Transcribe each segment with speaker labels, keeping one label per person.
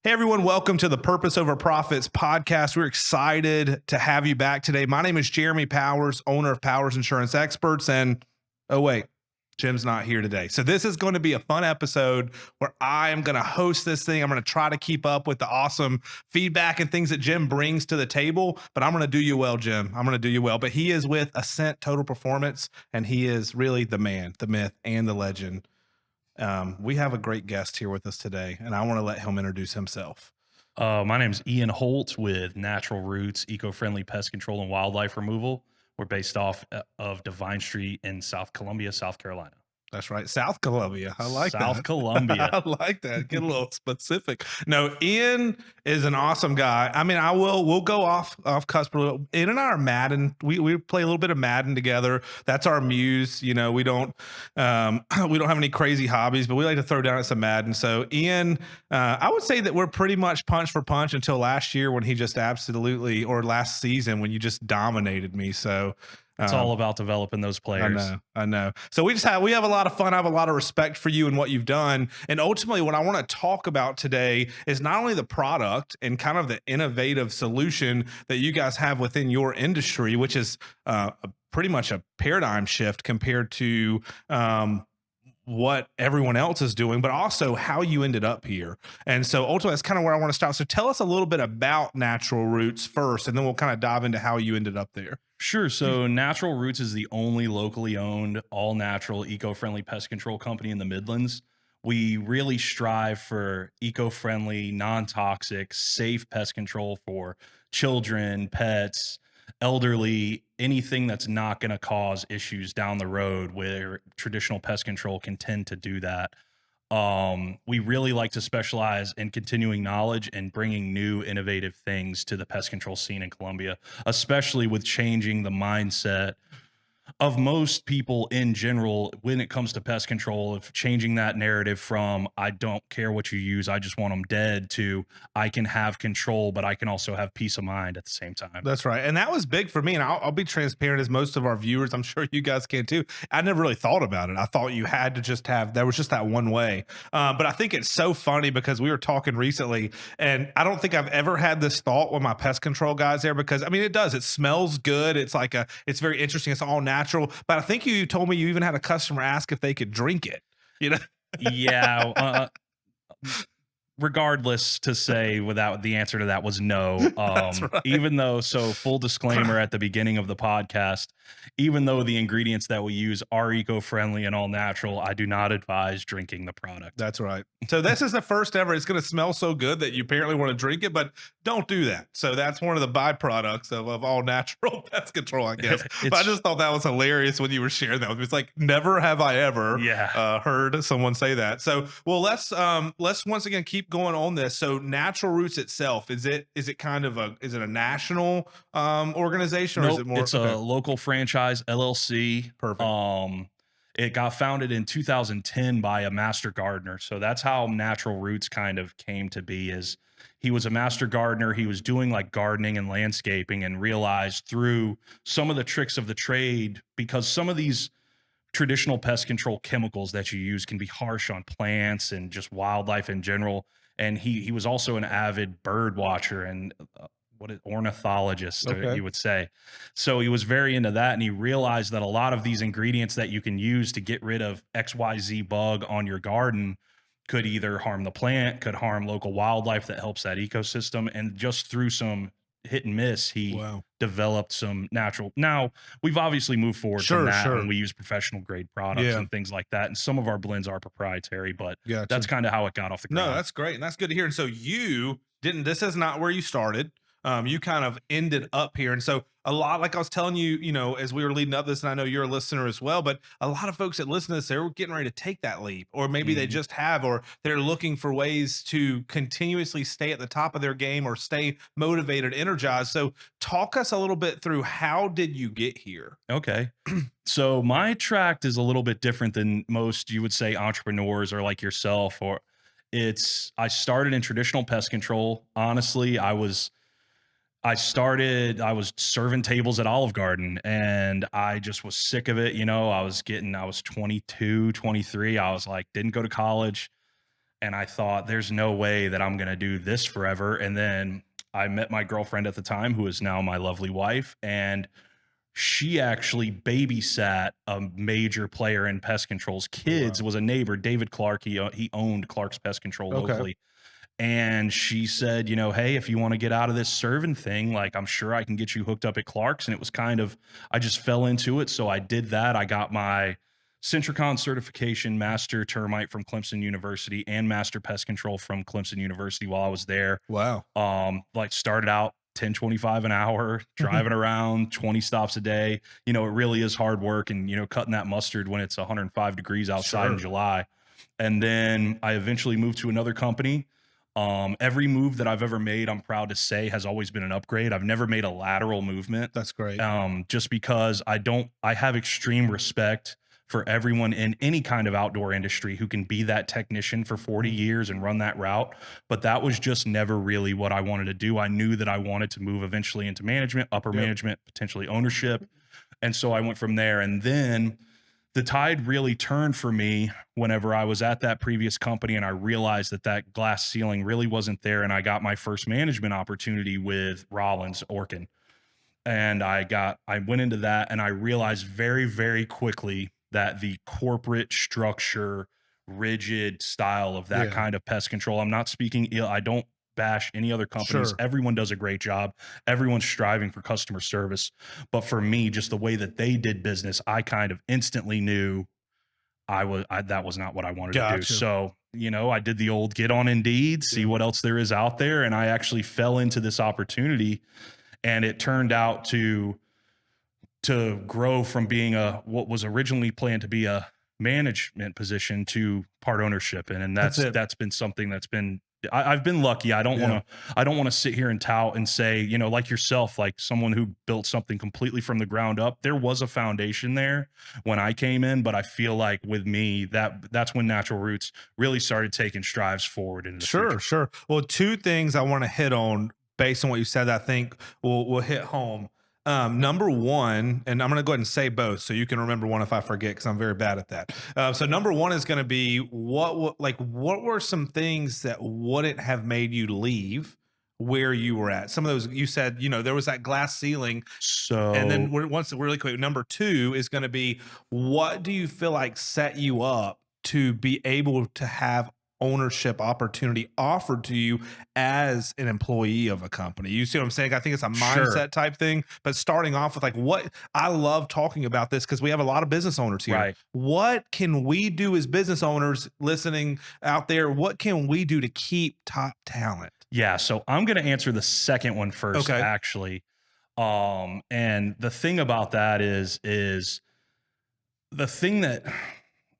Speaker 1: Hey everyone, welcome to the Purpose Over Profits podcast. We're excited to have you back today. My name is Jeremy Powers, owner of Powers Insurance Experts. And oh, wait, Jim's not here today. So this is going to be a fun episode where I am going to host this thing. I'm going to try to keep up with the awesome feedback and things that Jim brings to the table, but I'm going to do you well, Jim. I'm going to do you well. But he is with Ascent Total Performance, and he is really the man, the myth, and the legend. We have a great guest here with us today, and I want to let him introduce himself.
Speaker 2: My name's Ian Holt with Natural Roots, Eco-Friendly Pest Control and Wildlife Removal. We're based off of Divine Street in South Columbia, South Carolina.
Speaker 1: That's right. South Columbia. I like
Speaker 2: South
Speaker 1: that.
Speaker 2: Columbia.
Speaker 1: I like that. Get a little specific. No, Ian is an awesome guy. I mean, we'll go off cusp a little. Ian and I are Madden. We play a little bit of Madden together. That's our muse. You know, we don't have any crazy hobbies, but we like to throw down at some Madden. So Ian, I would say that we're pretty much punch for punch until last year when he just absolutely, or last season when you just dominated me. So
Speaker 2: It's all about developing those players.
Speaker 1: I know. So we have a lot of fun. I have a lot of respect for you and what you've done. And ultimately, what I want to talk about today is not only the product and kind of the innovative solution that you guys have within your industry, which is pretty much a paradigm shift compared to what everyone else is doing, but also how you ended up here. And so ultimately, that's kind of where I want to start. So tell us a little bit about Natural Roots first, and then we'll kind of dive into how you ended up there.
Speaker 2: Sure. So Natural Roots is the only locally owned, all natural, eco-friendly pest control company in the Midlands. We really strive for eco-friendly, non-toxic, safe pest control for children, pets, elderly, anything that's not going to cause issues down the road where traditional pest control can tend to do that. We really like to specialize in continuing knowledge and bringing new innovative things to the pest control scene in Colombia, especially with changing the mindset of most people in general when it comes to pest control, of changing that narrative from I don't care what you use, I just want them dead, to I can have control, but I can also have peace of mind at the same time.
Speaker 1: That's right. And that was big for me. And I'll be transparent as most of our viewers, I'm sure you guys can too. I never really thought about it. I thought you had to just there was just that one way. But I think it's so funny because we were talking recently, and I don't think I've ever had this thought with my pest control guys there, because I mean, it smells good. It's very interesting. It's all natural. But I think you told me you even had a customer ask if they could drink it, you know?
Speaker 2: Yeah. Regardless, to say without the answer to that was no.
Speaker 1: That's right.
Speaker 2: Even though, so full disclaimer at the beginning of the podcast, even though the ingredients that we use are eco-friendly and all natural, I do not advise drinking the product.
Speaker 1: That's right. So this is the first ever. It's going to smell so good that you apparently want to drink it, but don't do that. So that's one of the byproducts of all natural pest control, I guess. But I just thought that was hilarious when you were sharing that with me. It's like, never have I ever heard someone say that. So, well, let's once again keep going on this. So Natural Roots itself, is it a national organization, or
Speaker 2: Nope,
Speaker 1: is it more?
Speaker 2: it's a local franchise LLC.
Speaker 1: Perfect.
Speaker 2: It got founded in 2010 by a master gardener. So that's how Natural Roots kind of came to be. Is he was a master gardener. He was doing like gardening and landscaping, and realized through some of the tricks of the trade, because some of these traditional pest control chemicals that you use can be harsh on plants and just wildlife in general. And he was also an avid bird watcher and ornithologist,
Speaker 1: Okay.
Speaker 2: you would say. So he was very into that, and he realized that a lot of these ingredients that you can use to get rid of XYZ bug on your garden could either harm the plant, could harm local wildlife that helps that ecosystem. And just through some hit and miss, he developed some natural. Now we've obviously moved forward from that, and we use professional grade products and things like that. And some of our blends are proprietary, but that's kind of how it got off the ground.
Speaker 1: No, that's great. And that's good to hear. And so this is not where you started. You kind of ended up here. And so a lot, like I was telling you, as we were leading up this, and I know you're a listener as well, but a lot of folks that listen to this, they're getting ready to take that leap, or maybe they just have, or they're looking for ways to continuously stay at the top of their game or stay motivated, energized. So talk us a little bit through, how did you get here?
Speaker 2: Okay. So my tract is a little bit different than most, you would say, entrepreneurs or like yourself, or I started in traditional pest control. Honestly, I was serving tables at Olive Garden, and I just was sick of it. I was 22, 23. I was like, didn't go to college. And I thought, there's no way that I'm going to do this forever. And then I met my girlfriend at the time, who is now my lovely wife. And she actually babysat a major player in pest control's
Speaker 1: Oh,
Speaker 2: kids,
Speaker 1: wow.
Speaker 2: was a neighbor, David Clark. He owned Clark's Pest Control
Speaker 1: Okay.
Speaker 2: locally. And she said, you know, hey, if you want to get out of this serving thing, like, I'm sure I can get you hooked up at Clark's. And it was kind of, I just fell into it. So I did that. I got my Centricon certification, master termite from Clemson University, and master pest control from Clemson University while I was there.
Speaker 1: Wow.
Speaker 2: Like, started out 10.25 an hour, driving around 20 stops a day. You know, it really is hard work, and, you know, cutting that mustard when it's 105 degrees outside in
Speaker 1: Sure.
Speaker 2: July. And then I eventually moved to another company. Every move that I've ever made, I'm proud to say, has always been an upgrade. I've never made a lateral movement.
Speaker 1: That's great.
Speaker 2: Just because I have extreme respect for everyone in any kind of outdoor industry who can be that technician for 40 years and run that route. But that was just never really what I wanted to do. I knew that I wanted to move eventually into management, upper
Speaker 1: Yep.
Speaker 2: management, potentially ownership. And so I went from there. And then the tide really turned for me whenever I was at that previous company and I realized that that glass ceiling really wasn't there. And I got my first management opportunity with Rollins Orkin. And I went into that and I realized very, very quickly that the corporate structure, rigid style of that
Speaker 1: Yeah.
Speaker 2: kind of pest control, I'm not speaking ill. I don't bash any other companies.
Speaker 1: Sure.
Speaker 2: Everyone does a great job. Everyone's striving for customer service. But for me, just the way that they did business, I kind of instantly knew that was not what I wanted to do.
Speaker 1: Gotcha.
Speaker 2: So, you know, I did the old get on Indeed, see
Speaker 1: Yeah.
Speaker 2: what else there is out there. And I actually fell into this opportunity, and it turned out to grow from being a what was originally planned to be a management position to part ownership. And
Speaker 1: That's it.
Speaker 2: that's been something that's been I've been lucky.
Speaker 1: Yeah.
Speaker 2: I don't want to sit here and tout and say, you know, like yourself, like someone who built something completely from the ground up. There was a foundation there when I came in, but I feel like with me, that's when Natural Roots really started taking strides forward into the
Speaker 1: Sure,
Speaker 2: future.
Speaker 1: sure. Well, two things I want to hit on based on what you said that I think will hit home. Number one, and I'm going to go ahead and say both so you can remember one if I forget because I'm very bad at that. So number one is going to be what were some things that wouldn't have made you leave where you were at? Some of those you said, you know, there was that glass ceiling, and then
Speaker 2: So
Speaker 1: once really quick, number two is going to be what do you feel like set you up to be able to have ownership opportunity offered to you as an employee of a company? You see what I'm saying? I think it's a
Speaker 2: sure.
Speaker 1: mindset type thing, but starting off with like what I love talking about this because we have a lot of business owners here.
Speaker 2: Right.
Speaker 1: What can we do as business owners listening out there? What can we do to keep top talent?
Speaker 2: Yeah, so I'm going to answer the second one first,
Speaker 1: Okay.
Speaker 2: actually. And the thing about that is the thing that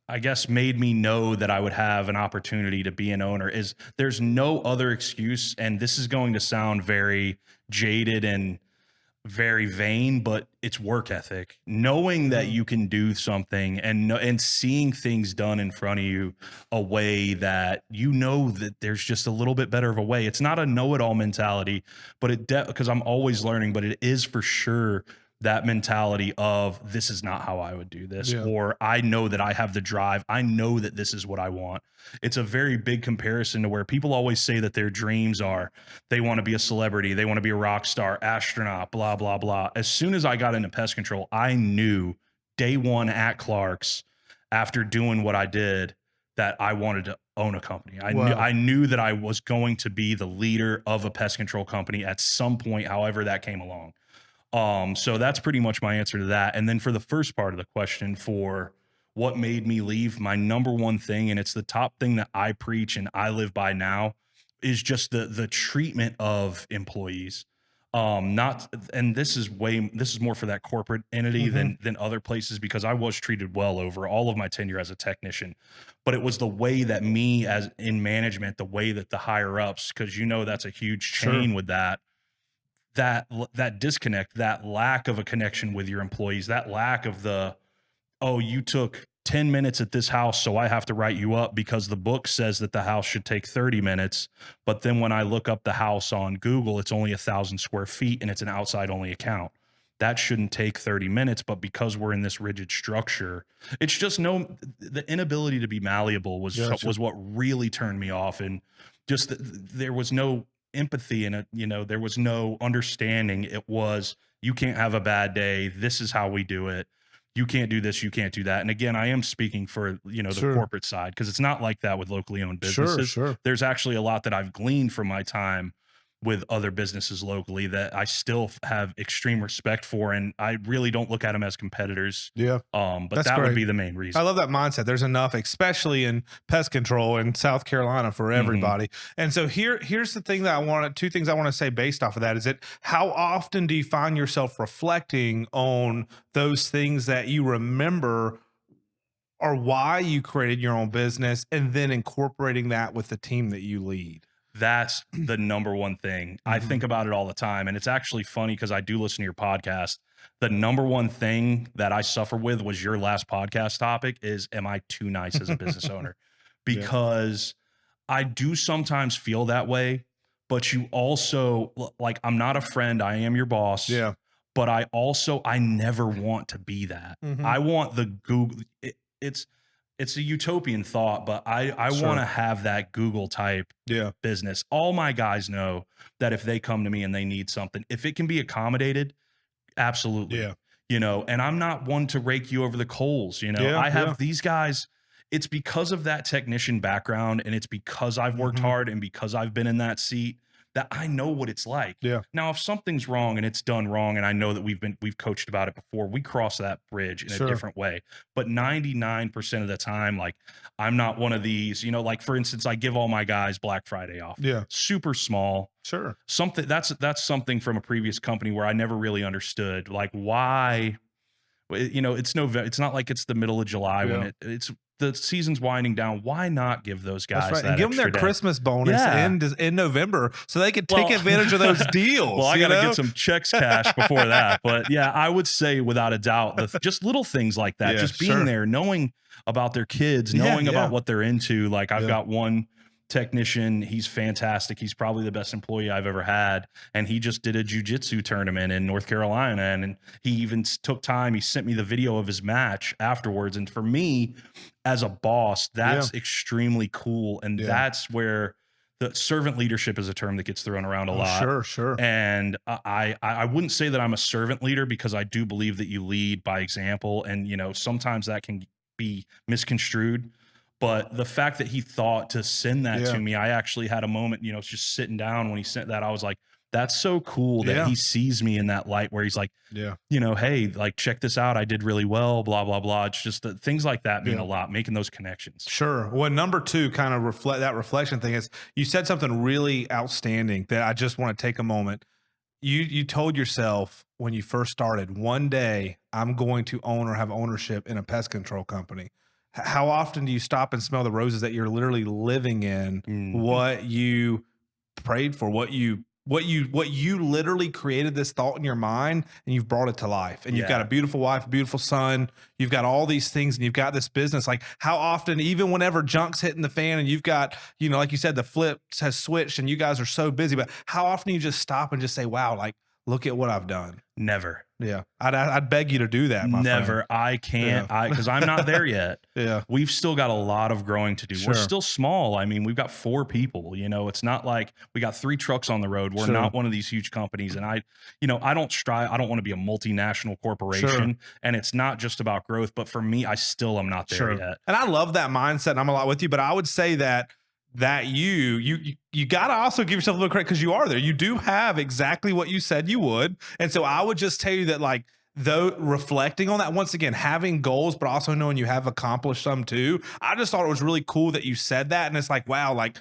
Speaker 2: I guess made me know that I would have an opportunity to be an owner is there's no other excuse. And this is going to sound very jaded and very vain, but it's work ethic. Knowing that
Speaker 1: Mhm.
Speaker 2: you can do something and seeing things done in front of you a way that you know that there's just a little bit better of a way. It's not a know-it-all mentality, but because I'm always learning, but it is for sure that mentality of this is not how I would do this,
Speaker 1: Yeah.
Speaker 2: or I know that I have the drive. I know that this is what I want. It's a very big comparison to where people always say that their dreams are they want to be a celebrity, they want to be a rock star, astronaut, blah, blah, blah. As soon as I got into pest control, I knew day one at Clark's, after doing what I did, that I wanted to own a company.
Speaker 1: Wow.
Speaker 2: I knew that I was going to be the leader of a pest control company at some point, however that came along. So that's pretty much my answer to that. And then for the first part of the question, for what made me leave, my number one thing, and it's the top thing that I preach and I live by now, is just the treatment of employees. Not and this is more for that corporate entity
Speaker 1: Mhm.
Speaker 2: than other places, because I was treated well over all of my tenure as a technician. But it was the way that me as in management, the way that the higher ups, because you know that's a huge
Speaker 1: Sure.
Speaker 2: chain with that disconnect, that lack of a connection with your employees, that lack of the, oh, you took 10 minutes at this house, so I have to write you up because the book says that the house should take 30 minutes. But then when I look up the house on Google, it's only 1,000 square feet and it's an outside only account. that shouldn't take 30 minutes. But because we're in this rigid structure, it's just the inability to be malleable
Speaker 1: Gotcha.
Speaker 2: was what really turned me off. And just there was no empathy in it. There was no understanding. It was, you can't have a bad day. This is how we do it. You can't do this, you can't do that. And again, I am speaking for, the
Speaker 1: Sure.
Speaker 2: corporate side, because it's not like that with locally owned
Speaker 1: Sure.
Speaker 2: businesses.
Speaker 1: Sure.
Speaker 2: There's actually a lot that I've gleaned from my time with other businesses locally that I still have extreme respect for, and I really don't look at them as competitors.
Speaker 1: Yeah.
Speaker 2: But
Speaker 1: That's
Speaker 2: that would
Speaker 1: great.
Speaker 2: be the main
Speaker 1: I
Speaker 2: reason.
Speaker 1: love that mindset. There's enough, especially in pest control in South Carolina, for everybody. And so here's the thing that two things I want to say based off of that is that how often do you find yourself reflecting on those things that you remember or why you created your own business and then incorporating that with the team that you lead?
Speaker 2: That's the number one thing. I think about it all the time. And it's actually funny because I do listen to your podcast. The number one thing that I suffer with was your last podcast topic is, am I too nice as a business owner?
Speaker 1: Yeah.
Speaker 2: Because I do sometimes feel that way, but you also, like, I'm not a friend. I am your boss.
Speaker 1: Yeah.
Speaker 2: But I never want to be that.
Speaker 1: Mhm.
Speaker 2: I want the Google. It's a utopian thought, but I
Speaker 1: Sure.
Speaker 2: want to have that Google type
Speaker 1: Yeah.
Speaker 2: business. All my guys know that if they come to me and they need something, if it can be accommodated, absolutely.
Speaker 1: Yeah.
Speaker 2: And I'm not one to rake you over the coals.
Speaker 1: Yeah.
Speaker 2: I have
Speaker 1: Yeah.
Speaker 2: these guys. It's because of that technician background, and it's because I've worked hard and because I've been in that seat that I know what it's like.
Speaker 1: Yeah.
Speaker 2: Now, if something's wrong and it's done wrong, and I know that we've coached about it before, we cross that bridge in
Speaker 1: Sure.
Speaker 2: a different way. But 99% of the time, like, I'm not one of these, like, for instance, I give all my guys Black Friday off.
Speaker 1: Yeah.
Speaker 2: Super small.
Speaker 1: Sure.
Speaker 2: Something that's something from a previous company where I never really understood, like, why. It's not like it's the middle of July when
Speaker 1: Yeah.
Speaker 2: it's the season's winding down. Why not give those guys
Speaker 1: That's right.
Speaker 2: that
Speaker 1: And give them their
Speaker 2: extra day?
Speaker 1: Christmas bonus
Speaker 2: Yeah.
Speaker 1: in November so they could take
Speaker 2: Well-
Speaker 1: advantage of those deals.
Speaker 2: Well, I
Speaker 1: you
Speaker 2: got to
Speaker 1: know?
Speaker 2: get some checks cashed before that. But yeah, I would say without a doubt, just little things like that,
Speaker 1: Yeah,
Speaker 2: just being
Speaker 1: sure.
Speaker 2: there, knowing about their kids,
Speaker 1: Yeah,
Speaker 2: knowing
Speaker 1: yeah.
Speaker 2: about what they're into. Like, I've
Speaker 1: Yeah.
Speaker 2: got one technician. He's fantastic. He's probably the best employee I've ever had. And he just did a jujitsu tournament in North Carolina. And he even took time. He sent me the video of his match afterwards. And for me, as a boss, that's extremely cool. And
Speaker 1: Yeah.
Speaker 2: that's where the servant leadership is a term that gets thrown around a lot.
Speaker 1: Sure, sure.
Speaker 2: And I wouldn't say that I'm a servant leader, because I do believe that you lead by example. And, sometimes that can be misconstrued. But the fact that he thought to send that
Speaker 1: Yeah.
Speaker 2: to me, I actually had a moment, just sitting down when he sent that. I was like, that's so cool that
Speaker 1: Yeah.
Speaker 2: he sees me in that light where he's like,
Speaker 1: Yeah.
Speaker 2: hey, like, check this out. I did really well, blah, blah, blah. It's just that things like that mean
Speaker 1: Yeah.
Speaker 2: a lot, making those connections.
Speaker 1: Sure. Well, number two, kind of reflection thing is you said something really outstanding that I just want to take a moment. You told yourself when you first started, one day I'm going to own or have ownership in a pest control company. How often do you stop and smell the roses that you're literally living in?
Speaker 2: Mhm.
Speaker 1: What you prayed for, what you literally created this thought in your mind, and you've brought it to life. And you've got
Speaker 2: Yeah.
Speaker 1: a beautiful wife, a beautiful son, you've got all these things, and you've got this business. Like, how often, even whenever junk's hitting the fan and you've got, like you said, the flips has switched and you guys are so busy, but how often you just stop and just say, wow, like, look at what I've done.
Speaker 2: Never.
Speaker 1: Yeah. I'd beg you to do that, my friend.
Speaker 2: Never. I can't. Because I'm not there yet.
Speaker 1: Yeah.
Speaker 2: We've still got a lot of growing to do.
Speaker 1: Sure.
Speaker 2: We're still small. I mean, we've got 4 people. It's not like we got 3 trucks on the road. We're
Speaker 1: Sure.
Speaker 2: not one of these huge companies. And I don't strive. I don't want to be a multinational corporation.
Speaker 1: Sure.
Speaker 2: And it's not just about growth. But for me, I still am not there yet.
Speaker 1: And I love that mindset, and I'm a lot with you, but I would say that you got to also give yourself a little credit, because you are there. You do have exactly what you said you would. And so I would just tell you that, like, though, reflecting on that, once again, having goals, but also knowing you have accomplished some too. I just thought it was really cool that you said that. And it's like, wow, like,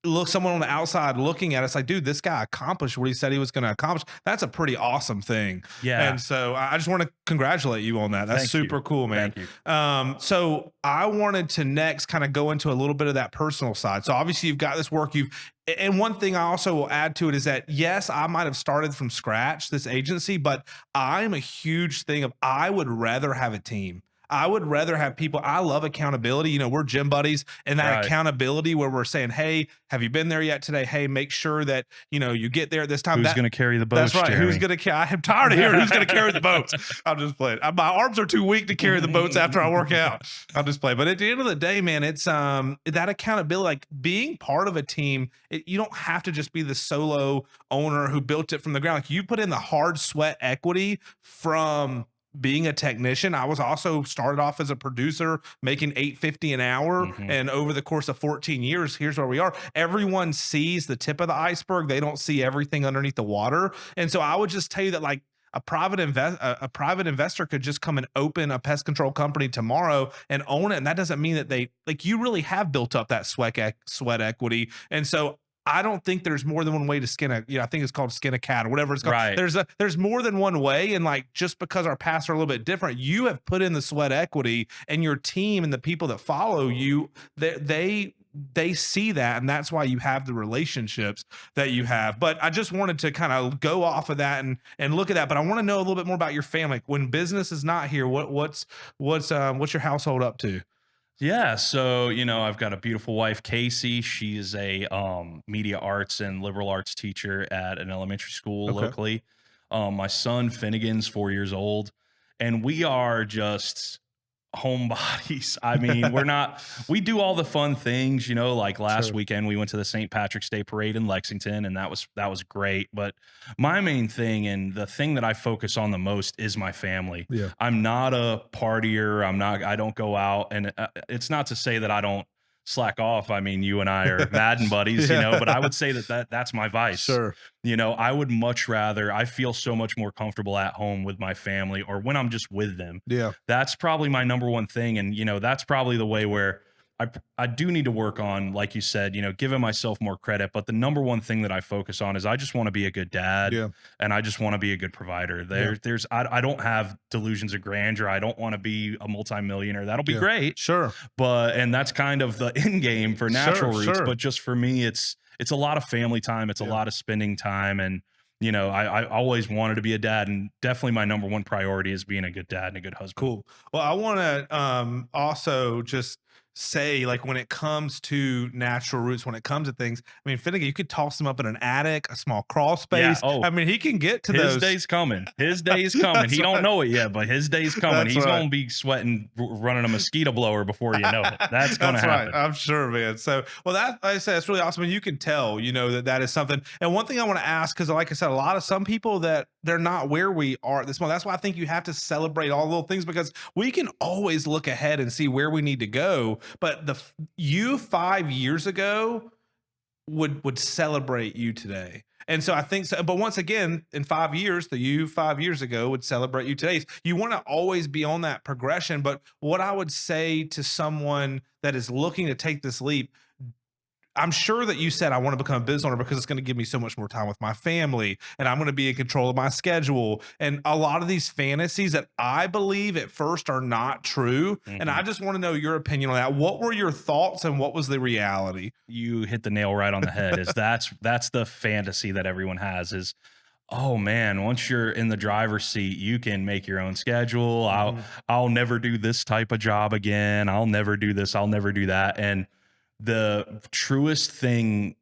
Speaker 1: look, someone on the outside looking at us like, dude, this guy accomplished what he said he was going to accomplish. That's a pretty awesome thing.
Speaker 2: Yeah.
Speaker 1: And so I just want to congratulate you on that. That's
Speaker 2: Thank you.
Speaker 1: super cool, man.
Speaker 2: Thank you.
Speaker 1: So I wanted to next kind of go into a little bit of that personal side. So obviously you've got this work, and one thing I also will add to it is that, yes, I might have started from scratch, this agency, but I'm a huge thing of, I would rather have a team. I would rather have people. I love accountability. You know, we're gym buddies, and that
Speaker 2: Right.
Speaker 1: accountability where we're saying, "Hey, have you been there yet today? Hey, make sure that you get there at this time."
Speaker 2: Who's going to carry the
Speaker 1: That's
Speaker 2: boats,
Speaker 1: right. Who's
Speaker 2: Jeremy?
Speaker 1: gonna carry? I am tired of hearing who's gonna carry the boats. I'm just playing. My arms are too weak to carry the boats after I work out. I'm just playing. But at the end of the day, man, it's that accountability, like being part of a team. You don't have to just be the solo owner who built it from the ground. Like you put in the hard sweat equity from being a technician. I was also started off as a producer making 850 an hour,
Speaker 2: Mhm.
Speaker 1: and over the course of 14 years, here's where we are. Everyone sees the tip of the iceberg. They don't see everything underneath the water. And so I would just tell you that like a private investor could just come and open a pest control company tomorrow and own it, and that doesn't mean that they like you really have built up that sweat equity. And so I don't think there's more than one way to skin a, I think it's called skin a cat or whatever it's called.
Speaker 2: Right.
Speaker 1: There's more than one way. And like, just because our paths are a little bit different, you have put in the sweat equity, and your team and the people that follow you, they see that. And that's why you have the relationships that you have. But I just wanted to kind of go off of that and look at that. But I want to know a little bit more about your family. When business is not here, what's your household up to?
Speaker 2: Yeah, so I've got a beautiful wife, Casey. She's a media arts and liberal arts teacher at an elementary school
Speaker 1: Okay.
Speaker 2: locally. My son Finnegan's 4 years old, and we are just homebodies. I mean, we do all the fun things, like last
Speaker 1: Sure.
Speaker 2: weekend we went to the St. Patrick's Day parade in Lexington, and that was great. But my main thing and the thing that I focus on the most is my family.
Speaker 1: Yeah.
Speaker 2: I'm not a partier. I don't go out, and it's not to say that I don't slack off. I mean, you and I are Madden buddies,
Speaker 1: Yeah.
Speaker 2: but I would say that's my vice.
Speaker 1: Sure.
Speaker 2: I would much rather, I feel so much more comfortable at home with my family or when I'm just with them.
Speaker 1: Yeah.
Speaker 2: That's probably my number one thing. And, that's probably the way where I do need to work on, like you said, giving myself more credit. But the number one thing that I focus on is I just want to be a good dad,
Speaker 1: Yeah.
Speaker 2: and I just want to be a good provider. I don't have delusions of grandeur. I don't want to be a multimillionaire. That'll be
Speaker 1: Yeah.
Speaker 2: great.
Speaker 1: Sure.
Speaker 2: And that's kind of the end game for natural roots.
Speaker 1: Sure.
Speaker 2: But just for me, it's a lot of family time. It's a
Speaker 1: Yeah.
Speaker 2: lot of spending time. And, I always wanted to be a dad, and definitely my number one priority is being a good dad and a good husband.
Speaker 1: Cool. Well, I want to also just say, like, when it comes to natural roots, when it comes to things, I mean, Finnegan, you could toss him up in an attic, a small crawl
Speaker 2: Yeah.
Speaker 1: space.
Speaker 2: Oh,
Speaker 1: I mean, he can get to
Speaker 2: his
Speaker 1: those.
Speaker 2: day's coming. His day's coming.
Speaker 1: That's
Speaker 2: He don't
Speaker 1: right.
Speaker 2: know it yet, but his day's coming.
Speaker 1: That's
Speaker 2: He's
Speaker 1: right.
Speaker 2: going to be sweating, running a mosquito blower before you know it. That's going to happen.
Speaker 1: Right. I'm sure, man. So, well, that, like I said, it's really awesome. And you can tell, that is something. And one thing I want to ask, because like I said, some people that they're not where we are at this moment. That's why I think you have to celebrate all the little things, because we can always look ahead and see where we need to go. But you 5 years ago would celebrate you today. And so I think so, but once again, in 5 years, the you 5 years ago would celebrate you today. You want to always be on that progression. But what I would say to someone that is looking to take this leap, I'm sure that you said, I want to become a business owner because it's going to give me so much more time with my family, and I'm going to be in control of my schedule. And a lot of these fantasies that I believe at first are not true. And I just want to know your opinion on that. What were your thoughts and what was the reality?
Speaker 2: You hit the nail right on the head. That's the fantasy that everyone has is, oh man, once you're in the driver's seat, you can make your own schedule. I'll never do this type of job again. I'll never do this. I'll never do that. And the truest quote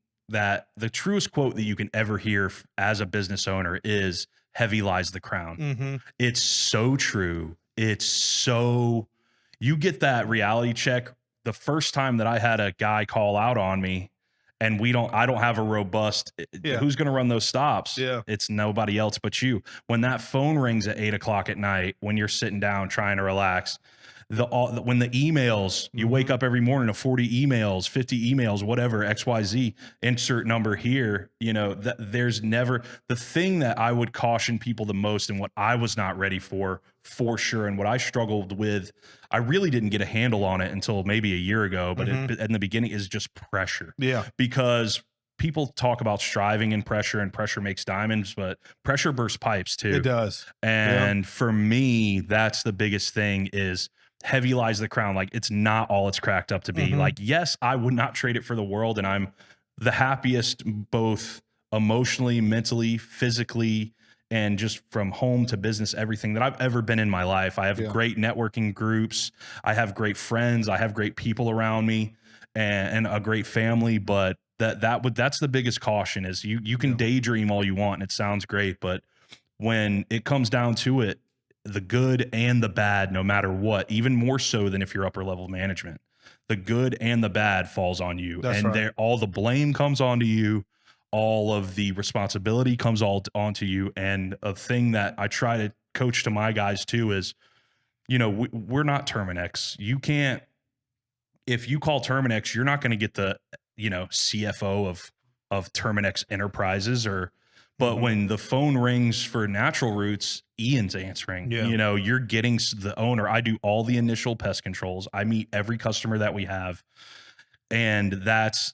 Speaker 2: that you can ever hear as a business owner is, heavy lies the crown.
Speaker 1: Mm-hmm.
Speaker 2: It's so true. You get that reality check. The first time that I had a guy call out on me, and I don't have a robust,
Speaker 1: Yeah.
Speaker 2: who's going to run those stops?
Speaker 1: Yeah.
Speaker 2: It's nobody else but you. When that phone rings at 8 o'clock at night, when you're sitting down trying to relax, when the emails, you wake up every morning to 40 emails, 50 emails, whatever, XYZ, insert number here, there's never the thing that I would caution people the most, and what I was not ready for sure. And what I struggled with, I really didn't get a handle on it until maybe a year ago, but in the beginning is just pressure.
Speaker 1: Yeah.
Speaker 2: Because people talk about striving in pressure, and pressure makes diamonds, but pressure bursts pipes too.
Speaker 1: It does.
Speaker 2: And for me, that's the biggest thing is, heavy lies the crown. Like, it's not all it's cracked up to be. Like, yes, I would not trade it for the world. And I'm the happiest, both emotionally, mentally, physically, and just from home to business, everything that I've ever been in my life. I have
Speaker 1: Yeah.
Speaker 2: great networking groups. I have great friends. I have great people around me, and a great family. But that's the biggest caution is you can
Speaker 1: Yeah.
Speaker 2: daydream all you want and it sounds great, but when it comes down to it, the good and the bad, no matter what, even more so than if you're upper level management, the good and the bad falls on you.
Speaker 1: That's
Speaker 2: And
Speaker 1: right.
Speaker 2: there, all the blame comes onto you. All of the responsibility comes all onto you. And a thing that I try to coach to my guys too is, we're not Terminex. You can't, if you call Terminex, you're not going to get the, CFO of Terminex Enterprises but
Speaker 1: Mhm.
Speaker 2: when the phone rings for Natural Roots, Ian's answering.
Speaker 1: Yeah.
Speaker 2: You're getting the owner. I do all the initial pest controls. I meet every customer that we have, and that's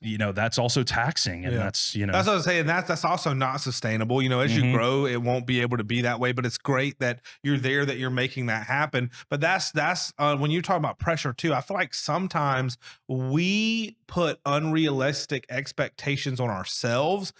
Speaker 2: also taxing, and
Speaker 1: Yeah.
Speaker 2: that's
Speaker 1: That's what I was saying. That's also not sustainable. As you
Speaker 2: Mhm.
Speaker 1: grow, it won't be able to be that way. But it's great that you're there, that you're making that happen. But that's when you talk about pressure too. I feel like sometimes we put unrealistic expectations on ourselves,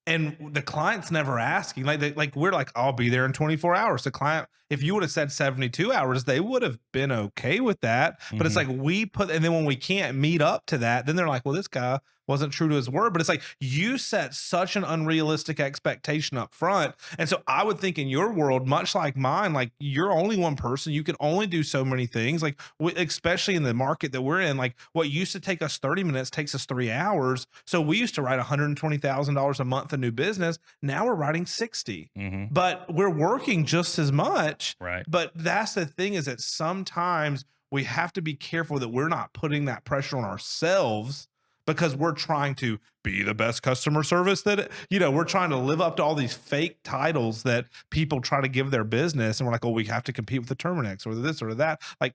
Speaker 1: and the client's never asking. Like we're like, I'll be there in 24 hours. The client, if you would have said 72 hours, they would have been okay with that. But it's
Speaker 2: Mhm.
Speaker 1: like we put, and then when we can't meet up to that, then they're like, well, this guy wasn't true to his word. But it's like you set such an unrealistic expectation up front. And so I would think in your world, much like mine, like you're only one person, you can only do so many things. Like especially in the market that we're in, like what used to take us 30 minutes takes us 3 hours. So we used to write $120,000 a month in new business. Now we're writing 60,
Speaker 2: Mhm.
Speaker 1: but we're working just as much.
Speaker 2: Right.
Speaker 1: But that's the thing, is that sometimes we have to be careful that we're not putting that pressure on ourselves, because we're trying to be the best customer service that, we're trying to live up to all these fake titles that people try to give their business. And we're like, oh, we have to compete with the Terminex or this or that. Like,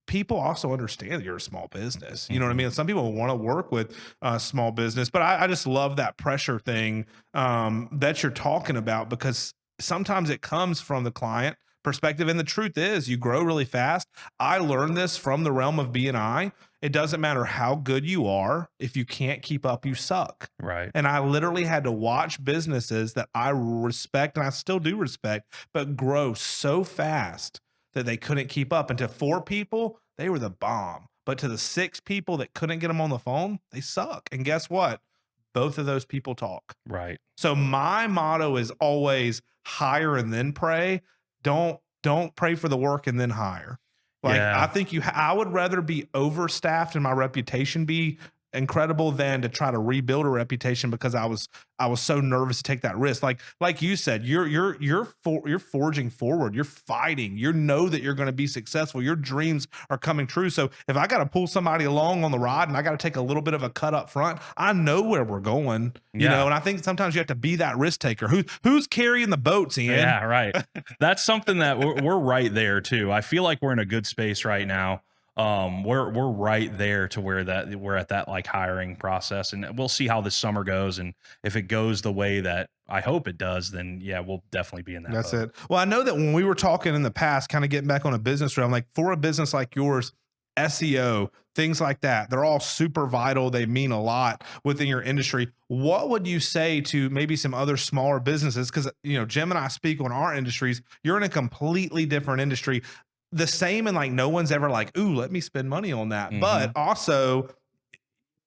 Speaker 1: people also understand that you're a small business. You know what I
Speaker 2: Mhm.
Speaker 1: mean? Some people want to work with small business, but I just love that pressure thing that you're talking about, because sometimes it comes from the client perspective. And the truth is, you grow really fast. I learned this from the realm of BNI. It doesn't matter how good you are. If you can't keep up, you suck.
Speaker 2: Right.
Speaker 1: And I literally had to watch businesses that I respect, and I still do respect, but grow so fast that they couldn't keep up. And to 4 people, they were the bomb. But to the 6 people that couldn't get them on the phone, they suck. And guess what? Both of those people talk.
Speaker 2: Right.
Speaker 1: So my motto is always hire and then pray. Don't pray for the work and then hire. Like, I
Speaker 2: Yeah.
Speaker 1: think I would rather be overstaffed and my reputation be incredible than to try to rebuild a reputation because I was so nervous to take that risk. Like you said, you're forging forward, you're fighting, you know that you're going to be successful, your dreams are coming true. So if I got to pull somebody along on the ride and I got to take a little bit of a cut up front, I know where we're going,
Speaker 2: Yeah.
Speaker 1: and I think sometimes you have to be that risk taker. Who's carrying the boats, Ian?
Speaker 2: Yeah, right. That's something that we're right there too. I feel like we're in a good space right now. We're right there to where that we're at that like hiring process, and we'll see how this summer goes. And if it goes the way that I hope it does, then yeah, we'll definitely be in that
Speaker 1: That's
Speaker 2: boat.
Speaker 1: it. Well, I know that when we were talking in the past, kind of getting back on a business realm, like for a business like yours, SEO, things like that, they're all super vital. They mean a lot within your industry. What would you say to maybe some other smaller businesses? Because, Jim and I speak on our industries. You're in a completely different industry. The same, and like no one's ever like, ooh, let me spend money on that. But
Speaker 2: Mhm.
Speaker 1: also,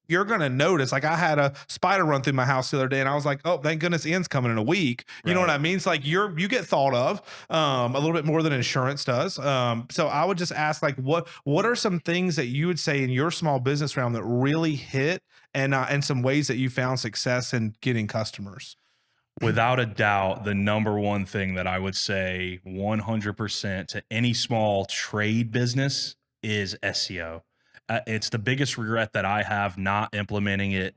Speaker 1: you're gonna notice, like I had a spider run through my house the other day, and I was like, "Oh, thank goodness Ian's coming in a week." You know what
Speaker 2: Right.
Speaker 1: I mean? It's like you get thought of a little bit more than insurance does. So I would just ask, like, what are some things that you would say in your small business realm that really hit, and some ways that you found success in getting customers?
Speaker 2: Without a doubt, the number one thing that I would say 100% to any small trade business is SEO. It's the biggest regret that I have not implementing it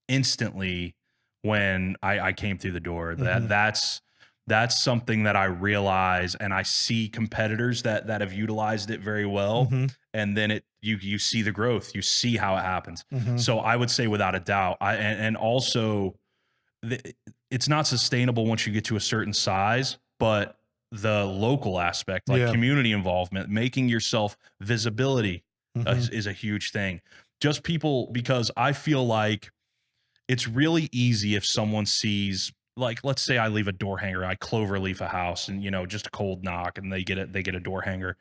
Speaker 2: instantly when I came through the door.
Speaker 1: Hmm.
Speaker 2: That's something that I realize, and I see competitors that have utilized it very well,
Speaker 1: Hmm.
Speaker 2: and then you see the growth, you see how it happens.
Speaker 1: Hmm.
Speaker 2: So I would say without a doubt, and also it's not sustainable once you get to a certain size, but the local aspect, like
Speaker 1: Yeah.
Speaker 2: community involvement, making yourself visibility
Speaker 1: Hmm.
Speaker 2: is a huge thing. Just people, because I feel like it's really easy if someone sees like let's say I leave a door hanger, I clover leaf a house, and just a cold knock, and they get a door hanger.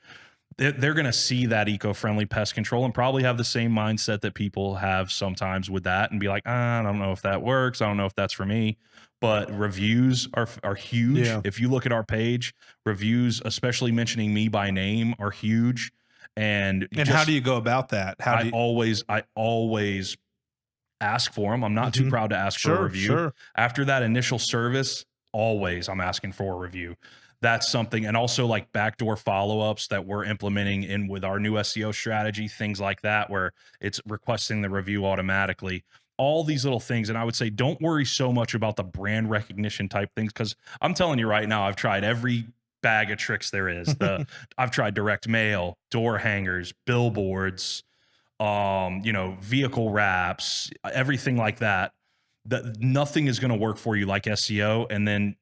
Speaker 2: They're going to see that eco-friendly pest control and probably have the same mindset that people have sometimes with that, and be like, I don't know if that works. I don't know if that's for me. But reviews are huge.
Speaker 1: Yeah.
Speaker 2: If you look at our page, reviews, especially mentioning me by name, are huge. And
Speaker 1: And how do you go about that? How do
Speaker 2: I always ask for them. I'm not too
Speaker 1: Mhm.
Speaker 2: proud to ask for a
Speaker 1: Sure,
Speaker 2: review.
Speaker 1: sure.
Speaker 2: After that initial service, always I'm asking for a review. That's something. And also like backdoor follow-ups that we're implementing in with our new SEO strategy, things like that, where it's requesting the review automatically. All these little things. And I would say don't worry so much about the brand recognition type things, because I'm telling you right now, I've tried every bag of tricks there is. I've tried direct mail, door hangers, billboards, vehicle wraps, everything like that. That nothing is going to work for you like SEO. And then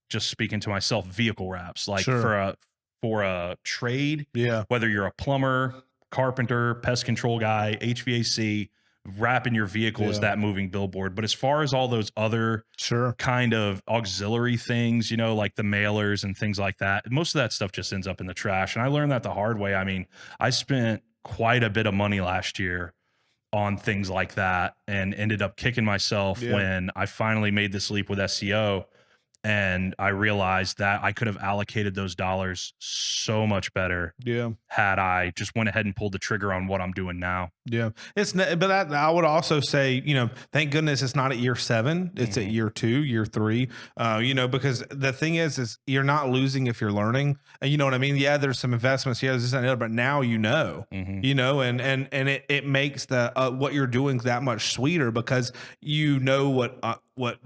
Speaker 2: just speaking to myself, vehicle wraps, like
Speaker 1: Sure.
Speaker 2: for a trade,
Speaker 1: Yeah.
Speaker 2: whether you're a plumber, carpenter, pest control guy, HVAC, wrapping your vehicle is
Speaker 1: Yeah.
Speaker 2: that moving billboard. But as far as all those other
Speaker 1: Sure.
Speaker 2: kind of auxiliary things, like the mailers and things like that, most of that stuff just ends up in the trash. And I learned that the hard way. I mean, I spent quite a bit of money last year on things like that and ended up kicking myself
Speaker 1: Yeah.
Speaker 2: when I finally made this leap with SEO, and I realized that I could have allocated those dollars so much better
Speaker 1: Yeah.
Speaker 2: had I just went ahead and pulled the trigger on what I'm doing now.
Speaker 1: Yeah, but I would also say, thank goodness it's not at year 7; it's at
Speaker 2: Mhm.
Speaker 1: year 2, year 3. Because the thing is you're not losing if you're learning. And you know what I mean? Yeah, there's some investments. Yeah, there's this and the other, but now
Speaker 2: Mhm.
Speaker 1: and it makes the what you're doing that much sweeter, because what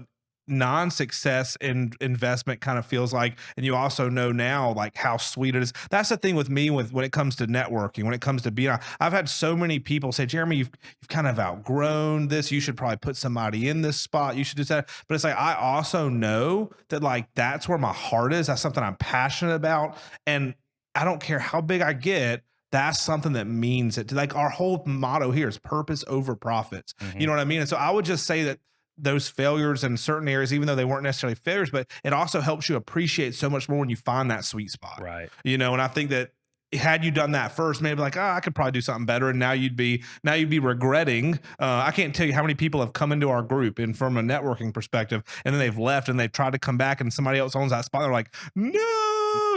Speaker 1: non-success in investment kind of feels like, and you also know now like how sweet it is. That's the thing with me with when it comes to networking, when it comes to being I've had so many people say, Jeremy, you've kind of outgrown this, you should probably put somebody in this spot, you should do that. But it's like I also know that like that's where my heart is, that's something I'm passionate about, and I don't care how big I get, that's something that means it. Like our whole motto here is purpose over profits. You
Speaker 2: Mhm.
Speaker 1: know what I mean? And so I would just say that those failures in certain areas, even though they weren't necessarily failures, but it also helps you appreciate so much more when you find that sweet spot.
Speaker 2: Right.
Speaker 1: And I think that had you done that first, maybe like, I could probably do something better. And now you'd be regretting. I can't tell you how many people have come into our group and from a networking perspective, and then they've left and they've tried to come back and somebody else owns that spot. They're like, no,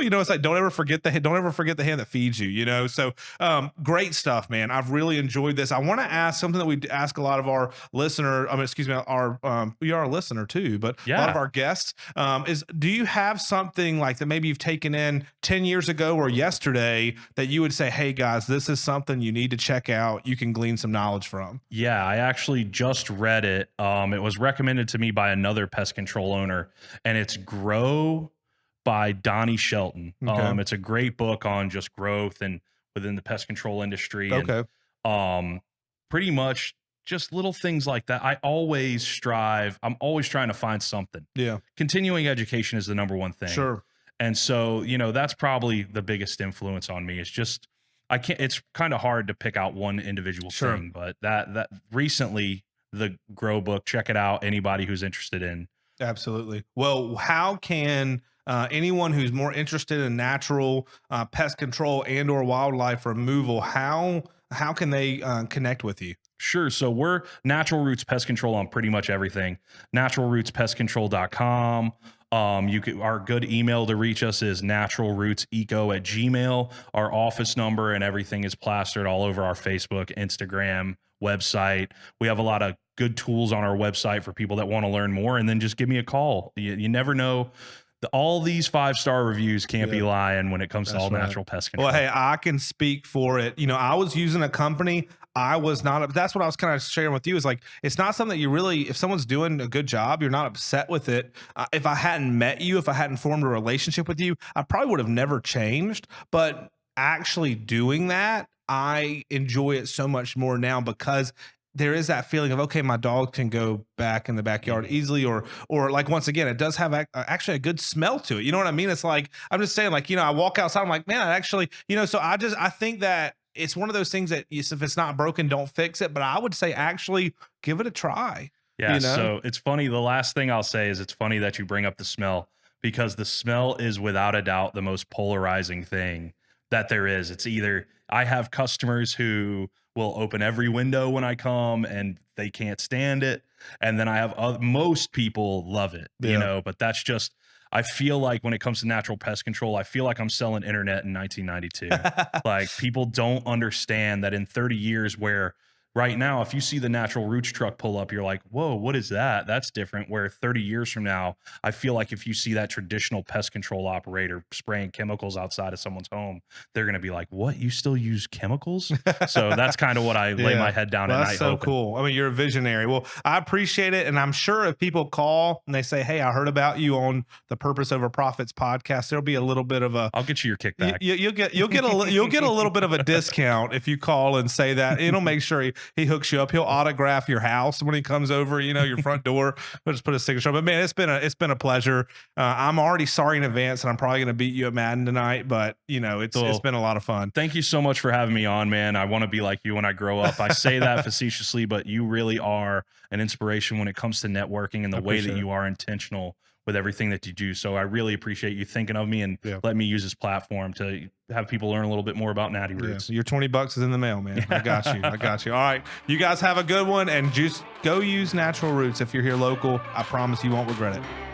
Speaker 1: it's like, don't ever forget the hand that feeds you. So great stuff, man. I've really enjoyed this. I want to ask something that we ask a lot of our listener. Excuse me, you are a listener too, but a lot of
Speaker 2: Yeah.
Speaker 1: our guests is, do you have something like that maybe you've taken in 10 years ago or yesterday that you would say, hey guys, this is something you need to check out, you can glean some knowledge from?
Speaker 2: Yeah, I actually just read it. It was recommended to me by another pest control owner, and it's Grow by Donnie Shelton.
Speaker 1: Okay.
Speaker 2: It's a great book on just growth and within the pest control industry, and
Speaker 1: Okay.
Speaker 2: um, pretty much just little things like that. I'm always trying to find something.
Speaker 1: Yeah.
Speaker 2: Continuing education is the number one thing.
Speaker 1: Sure.
Speaker 2: And so, that's probably the biggest influence on me. It's just it's kind of hard to pick out one individual
Speaker 1: Sure.
Speaker 2: thing, but that recently the Grow book, check it out. Anybody who's interested in.
Speaker 1: Absolutely. Well, how can anyone who's more interested in natural pest control and or wildlife removal, how can they connect with you?
Speaker 2: Sure. So we're Natural Roots Pest Control on pretty much everything. Naturalrootspestcontrol.com. Our good email to reach us is naturalrootseco@gmail. Our office number and everything is plastered all over our Facebook, Instagram, website. We have a lot of good tools on our website for people that want to learn more. And then just give me a call. You never know. All these 5-star reviews can't be
Speaker 1: Yeah.
Speaker 2: lying when it comes to
Speaker 1: That's
Speaker 2: all
Speaker 1: right.
Speaker 2: natural pest
Speaker 1: Well,
Speaker 2: control.
Speaker 1: hey, I can speak for it. I was using a company. I was not, that's what I was kind of sharing with you, is like, it's not something that you really, if someone's doing a good job, you're not upset with it. If I hadn't met you, if I hadn't formed a relationship with you, I probably would have never changed. But actually doing that, I enjoy it so much more now, because there is that feeling of, okay, my dog can go back in the backyard
Speaker 2: Mhm.
Speaker 1: easily, or like, once again, it does have actually a good smell to it. You know what I mean? It's like, I'm just saying, like, I walk outside, I'm like, man, actually, so I think that it's one of those things that if it's not broken, don't fix it. But I would say actually give it a try.
Speaker 2: Yeah, so it's funny. The last thing I'll say is it's funny that you bring up the smell, because the smell is without a doubt the most polarizing thing that there is. It's either I have customers who will open every window when I come and they can't stand it. And then I have most people love it,
Speaker 1: Yeah.
Speaker 2: but that's just, I feel like when it comes to natural pest control, I feel like I'm selling internet in 1992. Like, people don't understand that in 30 years, where right now, if you see the natural roots truck pull up, you're like, whoa, what is that? That's different. Where 30 years from now, I feel like if you see that traditional pest control operator spraying chemicals outside of someone's home, they're going to be like, what? You still use chemicals? So that's kind of what I lay my head down
Speaker 1: Well,
Speaker 2: at
Speaker 1: that's
Speaker 2: night
Speaker 1: so
Speaker 2: hoping.
Speaker 1: cool. I mean, you're a visionary. Well, I appreciate it. And I'm sure if people call and they say, hey, I heard about you on the Purpose Over Profits podcast, there'll be a little bit of a,
Speaker 2: I'll get you your kickback.
Speaker 1: you'll get you'll get a little bit of a discount if you call and say that. It'll make sure he hooks you up. He'll autograph your house when he comes over. Your front door. We'll just put a signature on. But man, it's been a pleasure. I'm already sorry in advance, and I'm probably going to beat you at Madden tonight. But it's been a lot of fun.
Speaker 2: Thank you so much for having me on, man. I want to be like you when I grow up. I say that facetiously, but you really are an inspiration when it comes to networking and the way that you are intentional with everything that you do. So I really appreciate you thinking of me and letting me use this platform to have people learn a little bit more about Natty Roots.
Speaker 1: Your $20 is in the mail, man. I got you. I got you. All right. You guys have a good one, and just go use Natural Roots if you're here local. I promise you won't regret it.